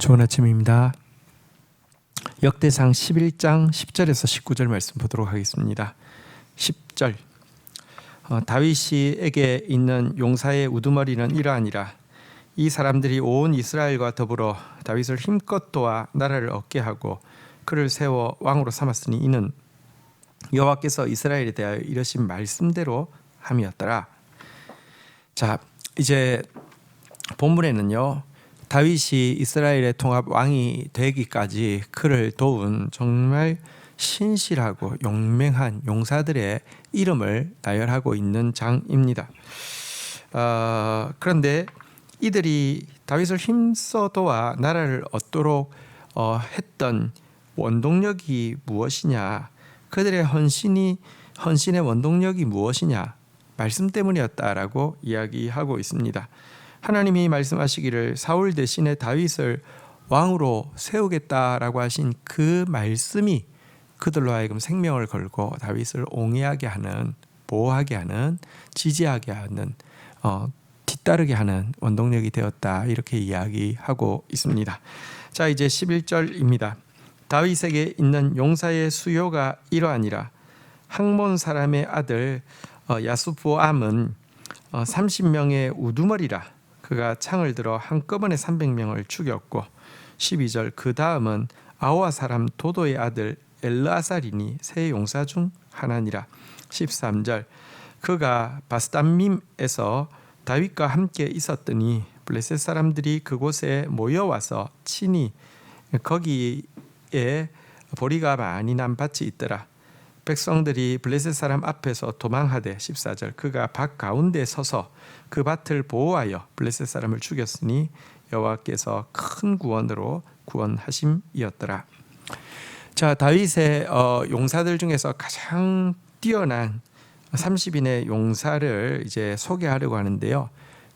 좋은 아침입니다. 역대상 11장 10절에서 19절 말씀 보도록 하겠습니다. 10절 다윗에게 있는 용사의 우두머리는 이러하니라. 이 사람들이 온 이스라엘과 더불어 다윗을 힘껏 도와 나라를 얻게 하고 그를 세워 왕으로 삼았으니 이는 여호와께서 이스라엘에 대하여 이르신 말씀대로 함이었더라. 자, 이제 본문에는요, 다윗이 이스라엘의 통합 왕이 되기까지 그를 도운 정말 신실하고 용맹한 용사들의 이름을 나열하고 있는 장입니다. 그런데 이들이 다윗을 힘써 도와 나라를 얻도록 했던 원동력이 무엇이냐, 그들의 헌신의 원동력이 무엇이냐, 말씀 때문이었다라고 이야기하고 있습니다. 하나님이 말씀하시기를 사울 대신에 다윗을 왕으로 세우겠다라고 하신 그 말씀이 그들로 하여금 생명을 걸고 다윗을 옹이하게 하는, 보호하게 하는, 지지하게 하는, 뒤따르게 하는 원동력이 되었다, 이렇게 이야기하고 있습니다. 자, 이제 11절입니다. 다윗에게 있는 용사의 수요가 이러하니라. 학몬 사람의 아들 야수보암은 30명의 우두머리라. 그가 창을 들어 한꺼번에 300명을 죽였고, 12절 그 다음은 아호와 사람 도도의 아들 엘르아살이니 세 용사 중 하나니라. 13절 그가 바스담밈에서 다윗과 함께 있었더니 블레셋 사람들이 그곳에 모여와서 친히 거기에 보리가 많이 난 밭이 있더라. 백성들이 블레셋 사람 앞에서 도망하되 14절 그가 밭 가운데 서서 그 밭을 보호하여 블레셋 사람을 죽였으니 여호와께서 큰 구원으로 구원하심이었더라. 자, 다윗의 용사들 중에서 가장 뛰어난 30인의 용사를 이제 소개하려고 하는데요.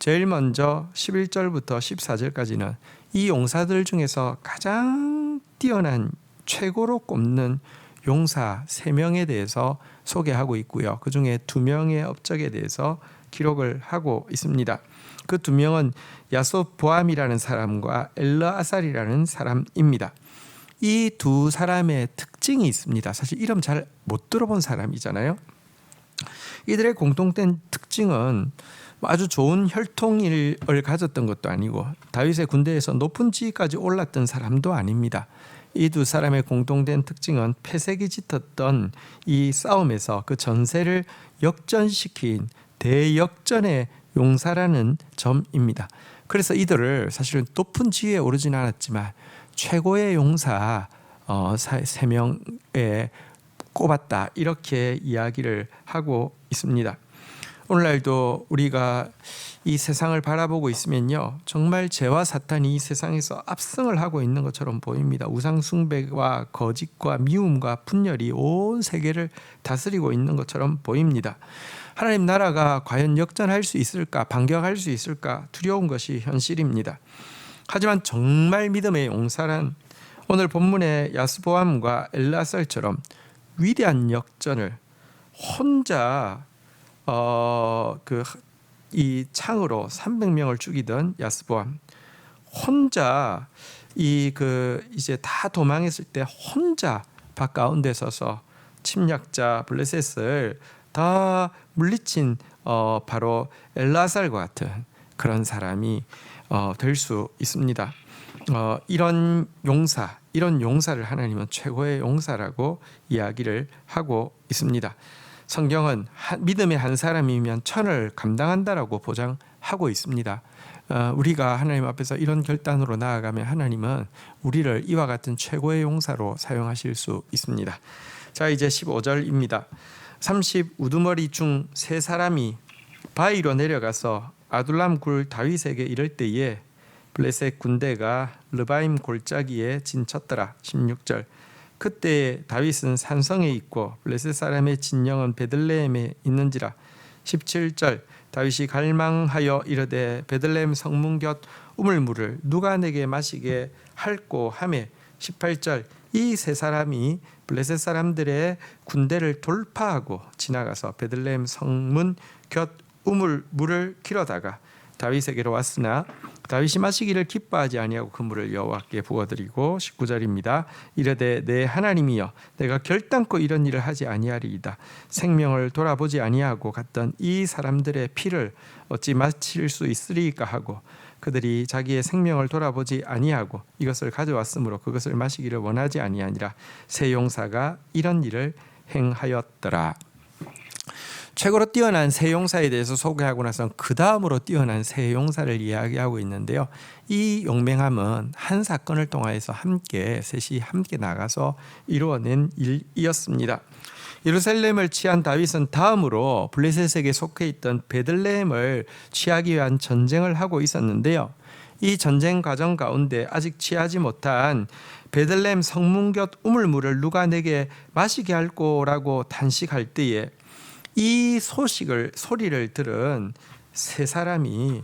제일 먼저 11절부터 14절까지는 이 용사들 중에서 가장 뛰어난 최고로 꼽는 용사 3명에 대해서 소개하고 있고요. 그 중에 2명의 업적에 대해서 기록을 하고 있습니다. 그 2명은 야소보암이라는 사람과 엘르아살이라는 사람입니다. 이 두 사람의 특징이 있습니다. 사실 이름 잘 못 들어본 사람이잖아요. 이들의 공통된 특징은 아주 좋은 혈통을 가졌던 것도 아니고 다윗의 군대에서 높은 지위까지 올랐던 사람도 아닙니다. 이 두 사람의 공통된 특징은 패색이 짙었던 이 싸움에서 그 전세를 역전시킨 대역전의 용사라는 점입니다. 그래서 이들을 사실은 높은 지위에 오르지는 않았지만 최고의 용사 3명에 꼽았다, 이렇게 이야기를 하고 있습니다. 오늘날도 우리가 이 세상을 바라보고 있으면요, 정말 죄와 사탄이 이 세상에서 압승을 하고 있는 것처럼 보입니다. 우상숭배와 거짓과 미움과 분열이 온 세계를 다스리고 있는 것처럼 보입니다. 하나님 나라가 과연 역전할 수 있을까, 반격할 수 있을까 두려운 것이 현실입니다. 하지만 정말 믿음의 용사란 오늘 본문의 야스보암과 엘르아살처럼 위대한 역전을 혼자 이 창으로 300명을 죽이던 야스보암, 혼자 이제 다 도망했을 때 혼자 밭 가운데 서서 침략자 블레셋을 다 물리친 바로 엘르아살과 같은 그런 사람이 될 수 있습니다. 이런 용사를 하나님은 최고의 용사라고 이야기를 하고 있습니다. 성경은 믿음의 한 사람이면 천을 감당한다라고 보장하고 있습니다. 우리가 하나님 앞에서 이런 결단으로 나아가면 하나님은 우리를 이와 같은 최고의 용사로 사용하실 수 있습니다. 자, 이제 15절입니다. 30 우두머리 중 3사람이 바위로 내려가서 아둘람 굴 다윗에게 이를 때에 블레셋 군대가 르바임 골짜기에 진쳤더라. 16절 그때 다윗은 산성에 있고 블레셋 사람의 진영은 베들레헴에 있는지라. 17절 다윗이 갈망하여 이르되 베들레헴 성문 곁 우물물을 누가 내게 마시게 할꼬 하매. 18절 이 3사람이 블레셋 사람들의 군대를 돌파하고 지나가서 베들레헴 성문 곁 우물물을 길어다가 다윗에게로 왔으나 다윗이 마시기를 기뻐하지 아니하고 그 물을 여호와께 부어드리고 19절입니다. 이르되 내 하나님이여 내가 결단코 이런 일을 하지 아니하리이다. 생명을 돌아보지 아니하고 갔던 이 사람들의 피를 어찌 마실 수 있으리까 하고 그들이 자기의 생명을 돌아보지 아니하고 이것을 가져왔으므로 그것을 마시기를 원하지 아니하니라. 새 용사가 이런 일을 행하였더라. 최고로 뛰어난 새 용사에 대해서 소개하고 나서 그 다음으로 뛰어난 새 용사를 이야기하고 있는데요. 이 용맹함은 한 사건을 통하여서 셋이 함께 나가서 이루어낸 일이었습니다. 예루살렘을 취한 다윗은 다음으로 블레셋에게 속해 있던 베들레헴을 취하기 위한 전쟁을 하고 있었는데요. 이 전쟁 과정 가운데 아직 취하지 못한 베들레헴 성문 곁 우물물을 누가 내게 마시게 할 거라고 단식할 때에 이 소리를 들은 세 사람이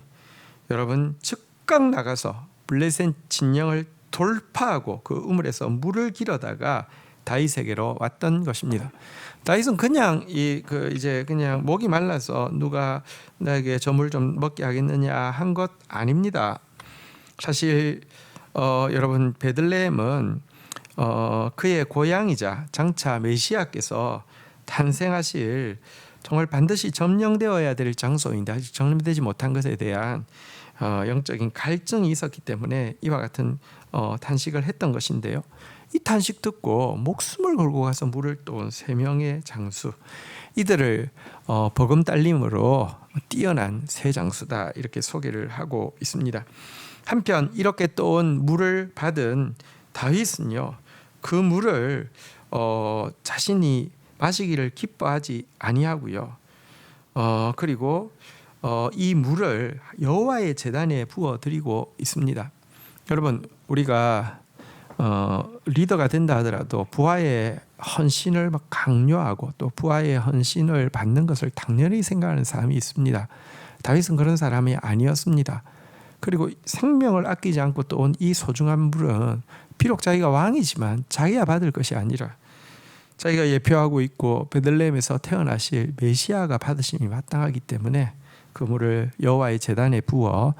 여러분 즉각 나가서 블레셋 진영을 돌파하고 그 우물에서 물을 길어다가 다윗에게로 왔던 것입니다. 다윗은 그냥 그냥 목이 말라서 누가 나에게 저 물 좀 먹게 하겠느냐 한 것 아닙니다. 사실 여러분 베들레헴은 그의 고향이자 장차 메시아께서 탄생하실 정말 반드시 점령되어야 될 장소인데 아직 점령되지 못한 것에 대한 영적인 갈증이 있었기 때문에 이와 같은 탄식을 했던 것인데요. 이 탄식 듣고 목숨을 걸고 가서 물을 떠온 세 명의 장수, 이들을 버금딸림으로 뛰어난 새 장수다 이렇게 소개를 하고 있습니다. 한편 이렇게 떠온 물을 받은 다윗은요, 그 물을 자신이 마시기를 기뻐하지 아니하고요. 그리고 이 물을 여호와의 제단에 부어 드리고 있습니다. 여러분, 우리가 리더가 된다 하더라도 부하의 헌신을 막 강요하고 또 부하의 헌신을 받는 것을 당연히 생각하는 사람이 있습니다. 다윗은 그런 사람이 아니었습니다. 그리고 생명을 아끼지 않고 또 온 이 소중한 물은 비록 자기가 왕이지만 자기가 받을 것이 아니라 자기가 예표하고 있고 베들레헴에서 태어나실 메시아가 받으심이 마땅하기 때문에 그 물을 여호와의 제단에 부어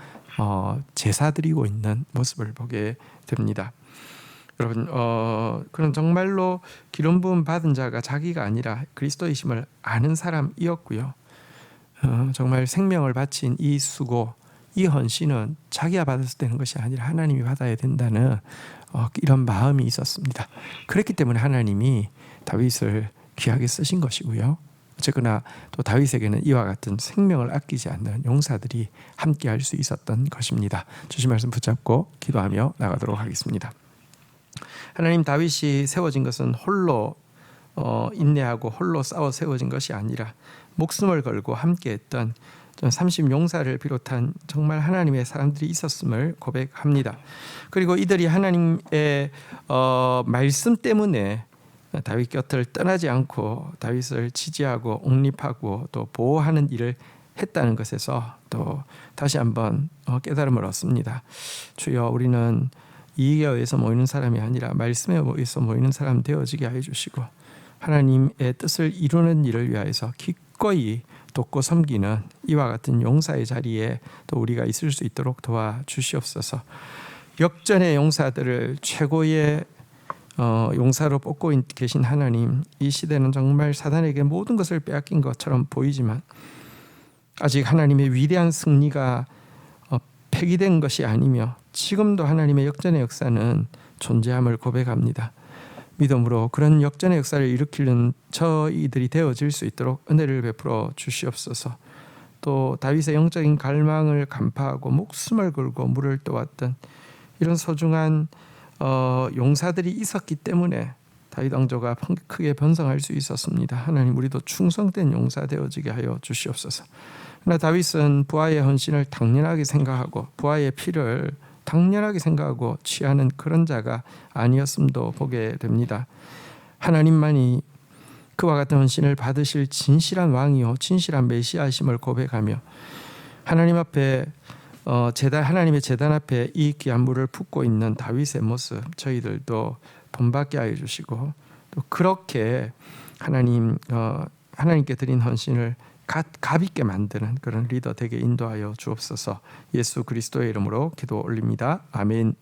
제사 드리고 있는 모습을 보게 됩니다. 여러분, 그런 정말로 기름 부음 받은 자가 자기가 아니라 그리스도이심을 아는 사람이었고요. 정말 생명을 바친 이 수고, 이 헌신은 자기가 받아서 되는 것이 아니라 하나님이 받아야 된다는 이런 마음이 있었습니다. 그렇기 때문에 하나님이 다윗을 귀하게 쓰신 것이고요. 어쨌거나 또 다윗에게는 이와 같은 생명을 아끼지 않는 용사들이 함께할 수 있었던 것입니다. 주신 말씀 붙잡고 기도하며 나가도록 하겠습니다. 하나님, 다윗이 세워진 것은 홀로 인내하고 홀로 싸워 세워진 것이 아니라 목숨을 걸고 함께했던 30용사를 비롯한 정말 하나님의 사람들이 있었음을 고백합니다. 그리고 이들이 하나님의 말씀 때문에 다윗 곁을 떠나지 않고 다윗을 지지하고 옹립하고 또 보호하는 일을 했다는 것에서 또 다시 한번 깨달음을 얻습니다. 주여, 우리는 이익에 의해서 모이는 사람이 아니라 말씀에 의해서 모이는 사람 되어지게 하여 주시고 하나님의 뜻을 이루는 일을 위하여서 기꺼이 돕고 섬기는 이와 같은 용사의 자리에 또 우리가 있을 수 있도록 도와주시옵소서. 역전의 용사들을 최고의 용사로 뽑고 계신 하나님, 이 시대는 정말 사단에게 모든 것을 빼앗긴 것처럼 보이지만 아직 하나님의 위대한 승리가 폐기된 것이 아니며 지금도 하나님의 역전의 역사는 존재함을 고백합니다. 믿음으로 그런 역전의 역사를 일으키는 저희들이 되어질 수 있도록 은혜를 베풀어 주시옵소서. 또 다윗의 영적인 갈망을 간파하고 목숨을 걸고 물을 떠왔던 이런 소중한 용사들이 있었기 때문에 다윗 왕조가 크게 번성할 수 있었습니다. 하나님, 우리도 충성된 용사 되어지게 하여 주시옵소서. 그러나 다윗은 부하의 헌신을 당연하게 생각하고 부하의 피를 당연하게 생각하고 취하는 그런 자가 아니었음도 보게 됩니다. 하나님만이 그와 같은 헌신을 받으실 진실한 왕이요 진실한 메시아심을 고백하며 하나님 앞에 하나님의 제단 앞에 이 귀한 물을 붓고 있는 다윗의 모습 저희들도 본받게 하여 주시고 또 그렇게 하나님께 드린 헌신을 값 있게 만드는 그런 리더 되게 인도하여 주옵소서. 예수 그리스도의 이름으로 기도 올립니다. 아멘.